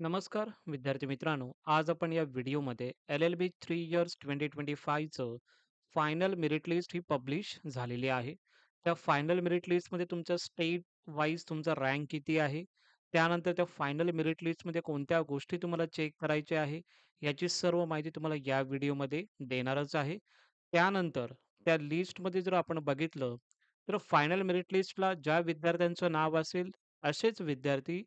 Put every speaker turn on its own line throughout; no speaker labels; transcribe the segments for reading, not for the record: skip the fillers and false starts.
नमस्कार विद्यार्थी मित्रांनो, आज आपण या व्हिडिओमध्ये LLB 3 इयर्स 2025चं फायनल मेरिट लिस्ट ही पब्लिश झालेली आहे. त्या फायनल मेरिट लिस्टमध्ये तुमच्या स्टेट वाईज तुमचा रँक किती आहे, त्यानंतर त्या फायनल मेरिट लिस्टमध्ये कोणत्या गोष्टी तुम्हाला चेक करायच्या आहे, याची सर्व माहिती तुम्हाला या व्हिडिओमध्ये देणारच आहे. त्यानंतर त्या लिस्टमध्ये जर आपण बघितलं, तर फायनल मेरिट लिस्टला ज्या विद्यार्थ्यांचं नाव असेल, असेच विद्यार्थी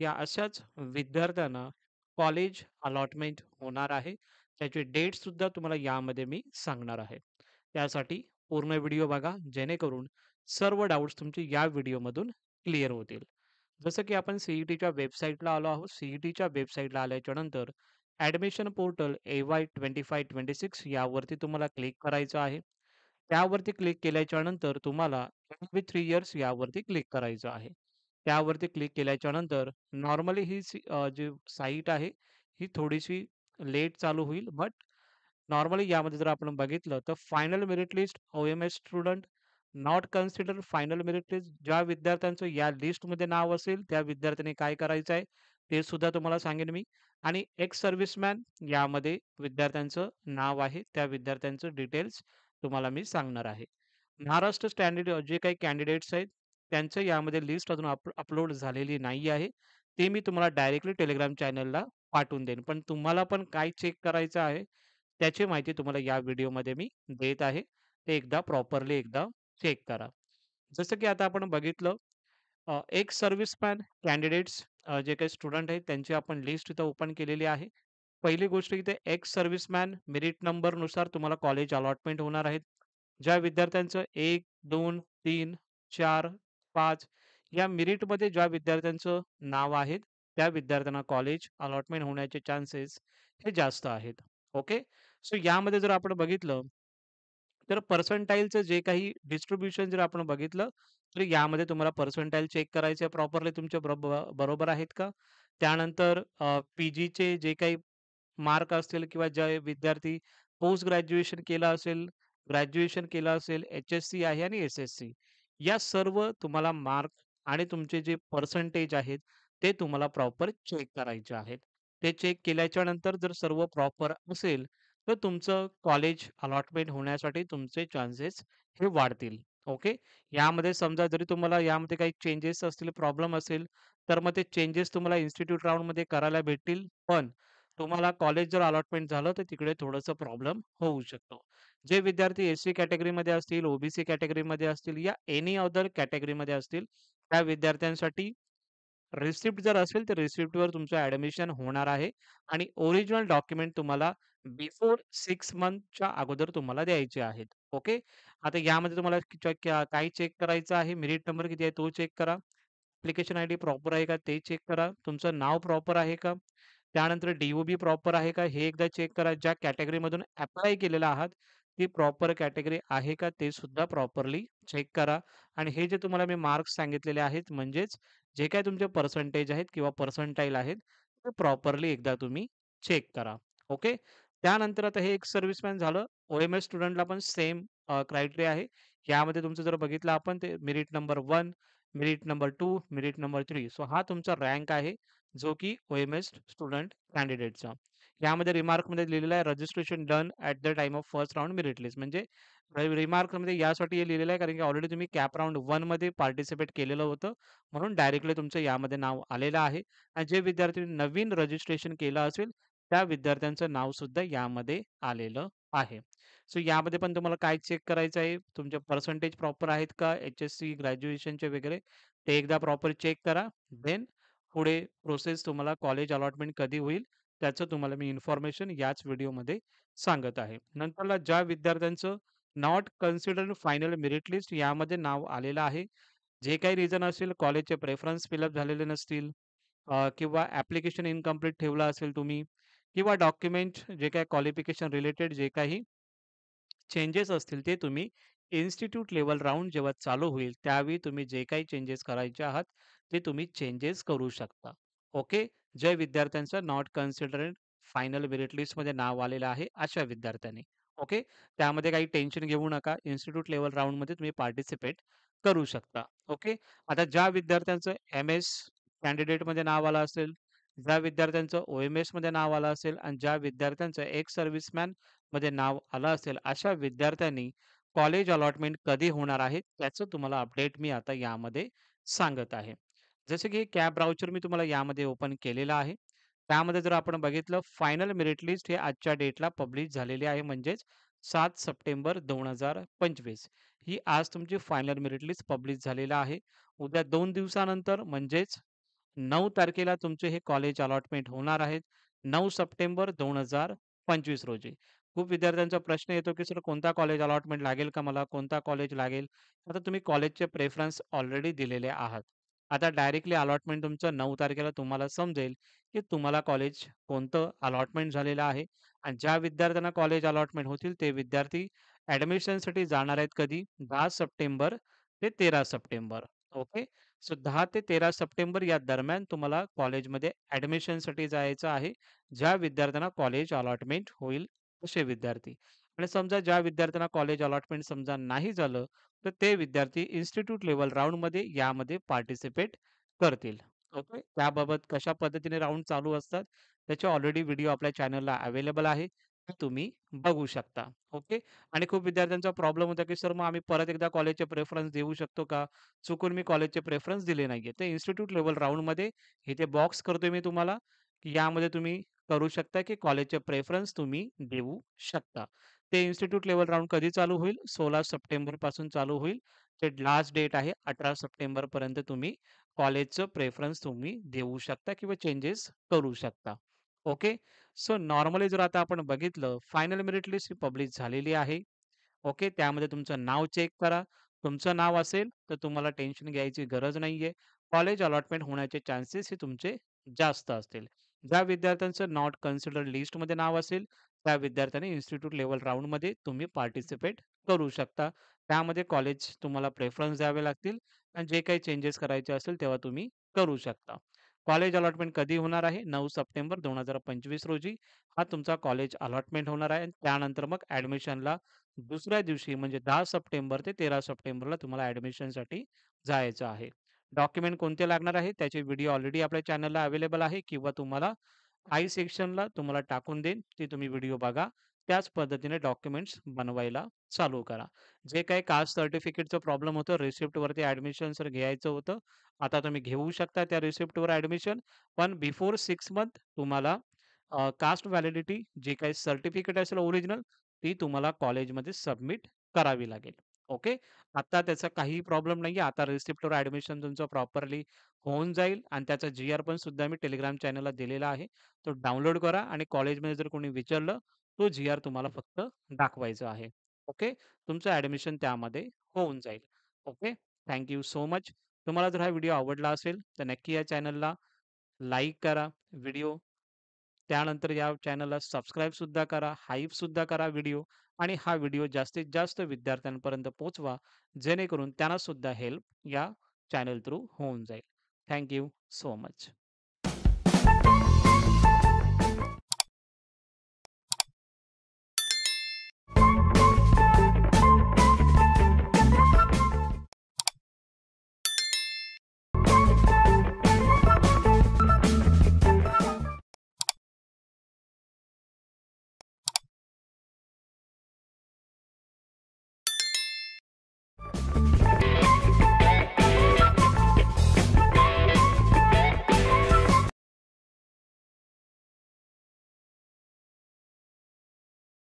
या अशाच विद्यार्थ्यांना कॉलेज अलॉटमेंट होणार आहे. त्याची डेट सुद्धा तुम्हाला यामध्ये मी सांगणार आहे. त्यासाठी पूर्ण व्हिडिओ बघा जेणेकरून सर्व डाउट्स तुमचे या व्हिडिओमधून क्लिअर होतील. जसं की आपण सीईटीच्या वेबसाईटला आलो आहोत. सीईटीच्या वेबसाईटला आल्याच्या नंतर ॲडमिशन पोर्टल AY25-26 यावरती तुम्हाला क्लिक करायचं आहे. त्यावरती क्लिक केल्याच्या नंतर तुम्हाला एलबी 3 इयर्स यावरती क्लिक करायचं आहे. त्यावरती क्लिक केल्याच्या नंतर नॉर्मली जी साईट आहे, ही थोडीशी लेट चालू होईल. बट नॉर्मली यामध्ये जर आपण बघितलं तर final merit list OMS student not consider final merit list ज्या विद्यार्थ्यांचं या लिस्टमध्ये नाव असेल, त्या विद्यार्थ्यांनी काय करायचं आहे, ते सुद्धा तुम्हाला सांगेन मी. आणि एक्स सर्व्हिसमॅन यामध्ये विद्यार्थ्यांचं नाव आहे, त्या विद्यार्थ्यांचं डिटेल्स तुम्हाला मी सांगणार आहे. महाराष्ट्र स्टँडर्ड जे काही कॅन्डिडेट्स आहेत, त्यांचं यामध्ये लिस्ट अजून अपलोड झालेली नाही आहे. ते मी तुम्हाला डायरेक्टली टेलिग्राम चॅनलला पाठवून देईन. पण तुम्हाला पण काय चेक करायचं आहे, त्याची माहिती तुम्हाला या व्हिडिओमध्ये मी देत आहे. ते एकदा प्रॉपरली एकदा चेक करा. जसं की आता आपण बघितलं एक्स सर्व्हिसमॅन कॅन्डिडेट्स जे काही स्टुडंट आहेत त्यांची आपण लिस्ट इथं ओपन केलेली आहे. पहिली गोष्ट इथे एक्स सर्व्हिसमॅन मेरिट नंबरनुसार तुम्हाला कॉलेज अलॉटमेंट होणार आहेत. ज्या विद्यार्थ्यांचं 1, 2, 3, 4, 5 या मेरिटमध्ये ज्या विद्यार्थ्यांचं नाव आहे, त्या विद्यार्थ्यांना कॉलेज अलॉटमेंट होण्याचे चान्सेस हे जास्त आहेत. ओके. सो यामध्ये जर आपण बघितलं, तर पर्सेंटाइलचं जे काही डिस्ट्रिब्युशन जर आपण बघितलं, तर यामध्ये तुम्हाला पर्सेंटाइल चेक करायचे प्रॉपरली तुमचे बरोबर आहेत का? त्यानंतर पी-जीचे जे काही मार्क असतील किंवा जे विद्यार्थी पोस्ट ग्रॅज्युएशन केलं असेल, ग्रॅज्युएशन केलं असेल, एच-एस-सी आहे आणि एस-एस-सी या सर्व तुम्हाला मार्क आणि तुमचे जे पर्सेंटेज आहेत, ते तुम्हाला प्रॉपर चेक करायचे आहेत. ते चेक केल्याच्या नंतर जर सर्व प्रॉपर असेल, तर तुमचं कॉलेज अलॉटमेंट होण्यासाठी तुमचे चान्सेस हे वाढतील. ओके. यामध्ये समजा जरी तुम्हाला यामध्ये काही चेंजेस असतील, प्रॉब्लेम असेल, तर मग ते चेंजेस तुम्हाला इन्स्टिट्यूट राउंडमध्ये करायला भेटतील. पण तुम्हाला कॉलेज जर अलॉटमेंट झालं, तर तिकडे थोडंसं प्रॉब्लेम होऊ शकतो. जे विद्यार्थी एस-सी कॅटेगरीमध्ये असतील, ओ-बी-सी कॅटेगरीमध्ये असतील या एनी अदर कॅटेगरीमध्ये असतील, त्या विद्यार्थ्यांसाठी रिसिप्ट जर असेल, तर रिसिप्टवर तुमचं ॲडमिशन होणार आहे आणि ओरिजिनल डॉक्युमेंट तुम्हाला बिफोर 6 मंथच्या अगोदर तुम्हाला द्यायचे आहेत. ओके. आता यामध्ये तुम्हाला काय चेक करायचं आहे, मेरिट नंबर किती आहे तो चेक करा. ॲप्लिकेशन आयडी प्रॉपर आहे का ते चेक करा. तुमचं नाव प्रॉपर आहे का? त्यानंतर डी-ओ-बी प्रॉपर आहे का? हे एकदा चेक करा. ज्या कॅटेगरीमधून ॲप्लाय केलेलं आहात, ती प्रॉपर कॅटेगरी आहे का? ते सुद्धा प्रॉपरली चेक करा. आणि हे जे तुम्हाला मी मार्क्स सांगितलेले आहेत, म्हणजेच जे काही तुमचे पर्सेंटेज आहेत किंवा पर्सेंटाइल आहेत, ते प्रॉपरली एकदा तुम्ही चेक करा. ओके. त्यानंतर आता हे एक सर्व्हिसमॅन झालं. ओ-एम-एस स्टुडंटला पण सेम क्रायटेरिया आहे. यामध्ये तुमचं जर बघितलं आपण ते merit number 1, merit number 2, merit number 3. So हा तुमचा रँक आहे, जो की ओ-एम-एस स्टुडंट कॅन्डिडेटचा. यामध्ये रिमार्कमध्ये लिहिलेलं आहे registration done at the time of first round merit list. म्हणजे रिमार्कमध्ये यासाठी हे लिहिलेलं आहे कारण की ऑलरेडी तुम्ही कॅप राउंड 1 मध्ये पार्टिसिपेट केलेलं होतं. म्हणून डायरेक्टली तुमचं यामध्ये नाव आलेलं आहे आणि जे विद्यार्थी नवीन रजिस्ट्रेशन केलं असेल, त्या विद्यार्थ्यांचं नावसुद्धा यामध्ये आलेलं आहे. सो यामध्ये पण तुम्हाला काय चेक करायचं आहे, तुमचे पर्सेंटेज प्रॉपर आहेत का, एच-एस-सी, ग्रॅज्युएशनचे वगैरे, ते एकदा प्रॉपर चेक करा. देन पुढे प्रोसेस तुम्हाला कॉलेज अलॉटमेंट कधी होईल, त्याचं तुम्हाला मी इन्फॉर्मेशन याच व्हिडिओमध्ये सांगत आहे. नंतरला ज्या विद्यार्थ्यांचं not considered final merit list यामध्ये नाव आलेलं आहे, जे काही रिझन असेल, कॉलेजचे प्रेफरन्स फिलअप झालेले नसतील किंवा ॲप्लिकेशन इन्कम्प्लीट ठेवला असेल तुम्ही किंवा डॉक्युमेंट जे काही क्वालिफिकेशन रिलेटेड जे काही चेंजेस असतील ते तुम्ही इन्स्टिट्यूट लेव्हल राउंड जेव्हा चालू होईल, त्यावेळी तुम्ही जे काही चेंजेस करायचे आहात, ते तुम्ही चेंजेस करू शकता. ओके. ज्या विद्यार्थ्यांचं नॉट कन्सिडर्ड फायनल मेरिट लिस्टमध्ये नाव आलेलं आहे, अशा विद्यार्थ्यांनी. ओके. त्यामध्ये काही टेन्शन घेऊ नका. इन्स्टिट्यूट लेव्हल राउंडमध्ये तुम्ही पार्टिसिपेट करू शकता. ओके. आता ज्या विद्यार्थ्यांचं एम-एस कॅन्डिडेटमध्ये नाव आलं असेल, ज्या विद्यार्थ्यांचं ओ-एम-एसमध्ये नाव आलं असेल आणि ज्या विद्यार्थ्यांचं एक्स सर्व्हिसमॅनमध्ये नाव आलं असेल, अशा विद्यार्थ्यांनी कॉलेज अलॉटमेंट कधी होणार आहे, त्याचं तुम्हाला अपडेट मी आता यामध्ये सांगत आहे. जसं की कॅब ब्राउचर मी तुम्हाला यामध्ये ओपन केलेलं आहे. त्यामध्ये जर आपण बघितलं फायनल मेरिट लिस्ट ही आजच्या डेटला पब्लिश झालेली आहे म्हणजेच 7 सप्टेंबर 2025 ही आज तुमची फायनल मेरिट लिस्ट पब्लिश झालेला आहे. उद्या 2 दिवसानंतर म्हणजेच 9 तारखेला तुमचे हे कॉलेज अलॉटमेंट होणार आहेत. 9 सप्टेंबर 2025 रोजी. खूप विद्यार्थ्यांचा प्रश्न येतो, की सर कोणता कॉलेज अलॉटमेंट लागेल का मला? कोणता कॉलेज लागेल? आता तुम्ही कॉलेजचे प्रेफरन्स ऑलरेडी दिलेले आहात. आता डायरेक्टली अलॉटमेंट तुमचं 9 तारखेला तुम्हाला समजेल, की तुम्हाला कॉलेज कोणतं अलॉटमेंट झालेलं आहे आणि ज्या विद्यार्थ्यांना कॉलेज अलॉटमेंट होतील ते विद्यार्थी ॲडमिशनसाठी जाणार आहेत कधी? 10 सप्टेंबर ते 13 सप्टेंबर. ओके. सो 10 ते 13 सप्टेंबर या दरम्यान तुम्हाला कॉलेजमध्ये ॲडमिशनसाठी जायचं आहे. ज्या विद्यार्थ्यांना कॉलेज अलॉटमेंट होईल असे विद्यार्थी. आणि समजा ज्या विद्यार्थ्यांना कॉलेज अलॉटमेंट समजा नाही झालं, तर ते विद्यार्थी इन्स्टिट्यूट लेव्हल राउंडमध्ये यामध्ये पार्टिसिपेट करतील. ओके. त्याबाबत कशा पद्धतीने राउंड चालू असतात, त्याचे ऑलरेडी व्हिडिओ आपल्या चॅनलला अवेलेबल आहे. ते तुम्ही बघू शकता. ओके. आणि खूप विद्यार्थ्यांचा प्रॉब्लेम होता, की सर मग आम्ही परत एकदा कॉलेजचे प्रेफरन्स देऊ शकतो का? चुकून मी कॉलेजचे प्रेफरन्स दिले नाहीये. ते इन्स्टिट्यूट लेव्हल राउंडमध्ये इथे बॉक्स करतोय मी तुम्हाला, की यामध्ये तुम्ही करू शकता, की कॉलेजचे प्रेफरन्स तुम्ही देऊ शकता. ते इन्स्टिट्यूट लेव्हल राउंड कधी चालू होईल? 16 सप्टेंबरपासून चालू होईल. ते लास्ट डेट आहे 18 सप्टेंबरपर्यंत तुम्ही कॉलेजचं प्रेफरन्स तुम्ही देऊ शकता किंवा चेंजेस करू शकता. ओके. सो नॉर्मली जर आता आपण बघितलं, फायनल मेरिट लिस्ट ही पब्लिश झालेली आहे. ओके. त्यामध्ये तुमचं नाव चेक करा. तुमचं नाव असेल, तर तुम्हाला टेन्शन घ्यायची गरज नाहीये. कॉलेज अलॉटमेंट होण्याचे चान्सेस हे तुमचे जास्त असतील. ज्या विद्यार्थ्यांचं नॉट कन्सिडर्ड लिस्टमध्ये नाव असेल, त्या विद्यार्थ्यांनी इन्स्टिट्यूट लेव्हल राउंडमध्ये तुम्ही पार्टिसिपेट करू शकता. त्यामध्ये कॉलेज तुम्हाला प्रेफरन्स द्यावे लागतील आणि जे काही चेंजेस करायचे असेल, तेव्हा तुम्ही करू शकता. कॉलेज अलॉटमेंट कधी होणार आहे? 9 सप्टेंबर 2025 रोजी हा तुमचा कॉलेज अलॉटमेंट होणार आहे. त्यानंतर मग ॲडमिशनला दुसऱ्या दिवशी म्हणजे 10 सप्टेंबर ते 13 सप्टेंबरला तुम्हाला ॲडमिशनसाठी जायचं आहे. डॉक्युमेंट कोणते लागणार आहे त्याचे व्हिडिओ ऑलरेडी आपल्या चॅनलला अवेलेबल आहे किंवा तुम्हाला आय सेक्शनला तुम्हाला टाकून देईन, ते तुम्ही व्हिडिओ बघा. त्याच पद्धतीने डॉक्युमेंट्स बनवायला चालू करा. जे काही कास्ट सर्टिफिकेटचं प्रॉब्लेम होतं, रिसिप्टवरती ॲडमिशन सर घ्यायचं होतं. आता तुम्ही घेऊ शकता त्या रिसिप्टवर ॲडमिशन. पण बिफोर 6 मंथ तुम्हाला कास्ट व्हॅलिडिटी जी काही सर्टिफिकेट असेल ओरिजिनल, ती तुम्हाला कॉलेजमध्ये सबमिट करावी लागेल. ओके. आता त्याचा काहीही प्रॉब्लेम नाहीये. आता रिसिप्टवर ॲडमिशन तुमचं प्रॉपरली होऊन जाईल आणि त्याचा जी-आर पण सुद्धा मी टेलिग्राम चॅनलला दिलेला आहे. तो डाउनलोड करा आणि कॉलेजमध्ये जर कोणी विचारलं, तो जी-आर तुम्हाला फक्त दाखवायचा आहे. ओके. तुमचं ॲडमिशन त्यामध्ये होऊन जाईल. ओके. Thank so much. तुम्हाला जर हा व्हिडिओ आवडला असेल, तर नक्की या चॅनलला लाईक करा व्हिडिओ. त्यानंतर या चॅनलला सबस्क्राईब सुद्धा करा, हाईप सुद्धा करा व्हिडिओ आणि हा व्हिडिओ जास्तीत जास्त विद्यार्थ्यांपर्यंत पोहोचवा, जेणेकरून त्यांना सुद्धा हेल्प या चॅनल थ्रू होऊन जाईल. Thank so much.